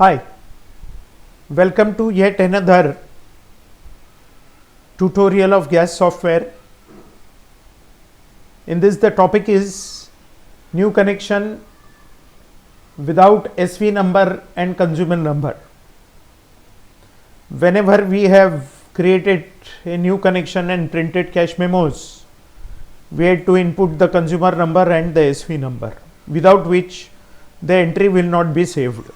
Hi, welcome to yet another tutorial of gas software. In this the topic is new connection without SV number and consumer number. Whenever we have created a new connection and printed cache memos, we had to input the consumer number and the SV number, without which the entry will not be saved.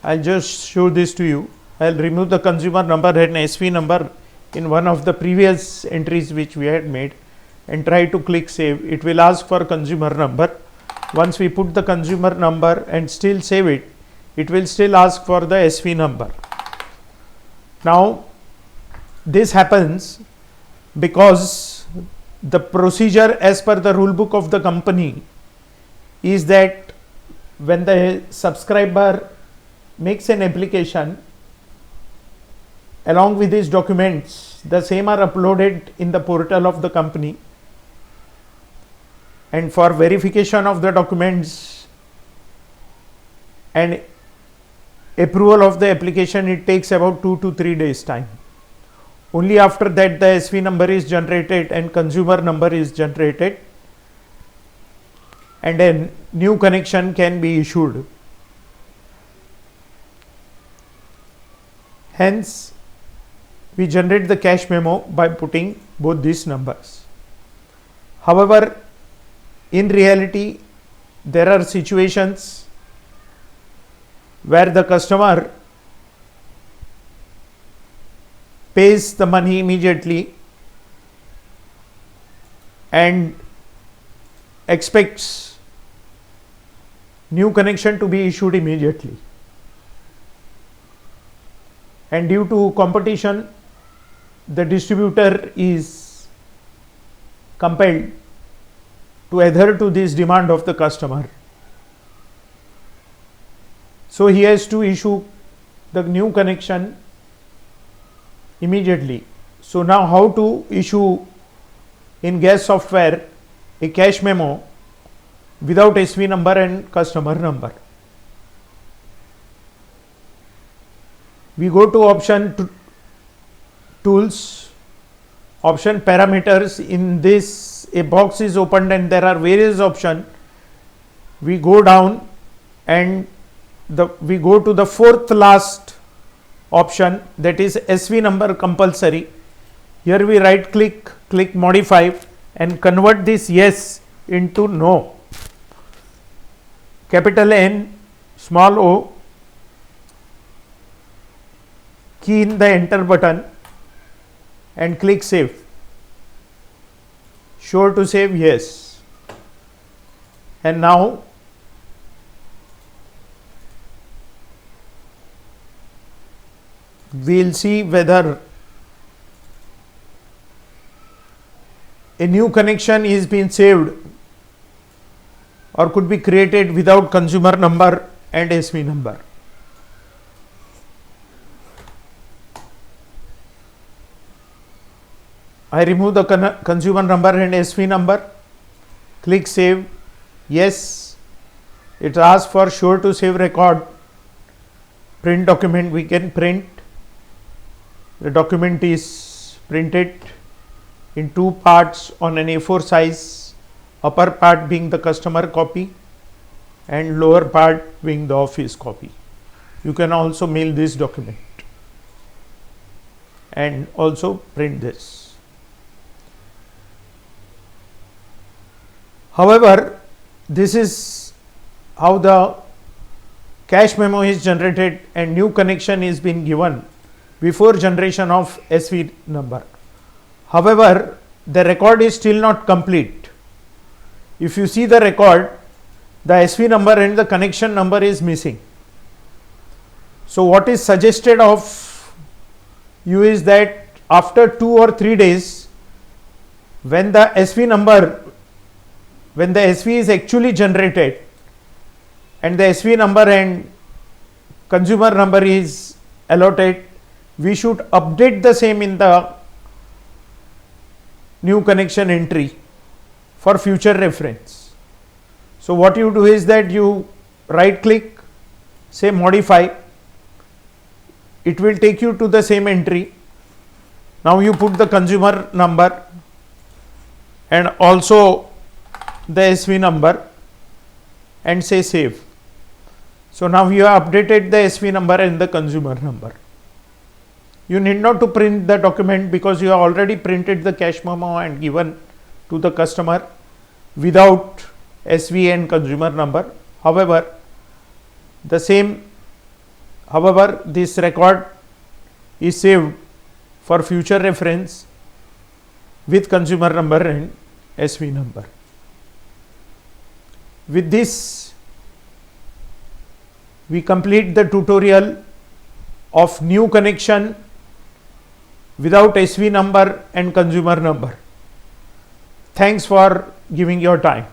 I'll just show this to you. I'll remove the consumer number and SV number in one of the previous entries which we had made and try to click save. It will ask for consumer number. Once we put the consumer number and still save it, it will still ask for the SV number. Now this happens because the procedure as per the rule book of the company is that when the subscriber makes an application, along with his documents, the same are uploaded in the portal of the company, and for verification of the documents and approval of the application, it takes about 2 to 3 days time. Only after that the SV number is generated and consumer number is generated, and then new connection can be issued. Hence, we generate the cache memo by putting both these numbers. However, in reality, there are situations where the customer pays the money immediately and expects new connection to be issued immediately. And due to competition, the distributor is compelled to adhere to this demand of the customer. So he has to issue the new connection immediately. So now how to issue in gas software a cache memo without SV number and customer number? We go to option tools, option parameters. In this a box is opened and there are various options. We go down and we go to the fourth last option, that is SV number compulsory. Here we right click, click modify and convert this yes into no. Capital N, small o, key in the enter button and click save. Sure to save, yes. And now we will see whether a new connection is being saved or could be created without consumer number and SV number. I remove the consumer number and SV number, click save, yes. It asks for sure to save record, print document. We can print. The document is printed in two parts on an A4 size, upper part being the customer copy and lower part being the office copy. You can also mail this document and also print this. However, this is how the cache memo is generated and new connection is being given before generation of SV number. However, the record is still not complete. If you see the record, the SV number and the connection number is missing. So what is suggested of you is that after 2 or 3 days, when the SV is actually generated and the SV number and consumer number is allotted, we should update the same in the new connection entry for future reference. So what you do is that you right click, say modify, it will take you to the same entry. Now you put the consumer number and also the SV number and say save. So now you have updated the SV number and the consumer number. You need not to print the document because you have already printed the cash memo and given to the customer without SV and consumer number. However, this record is saved for future reference with consumer number and SV number. With this, we complete the tutorial of new connection without SV number and consumer number. Thanks for giving your time.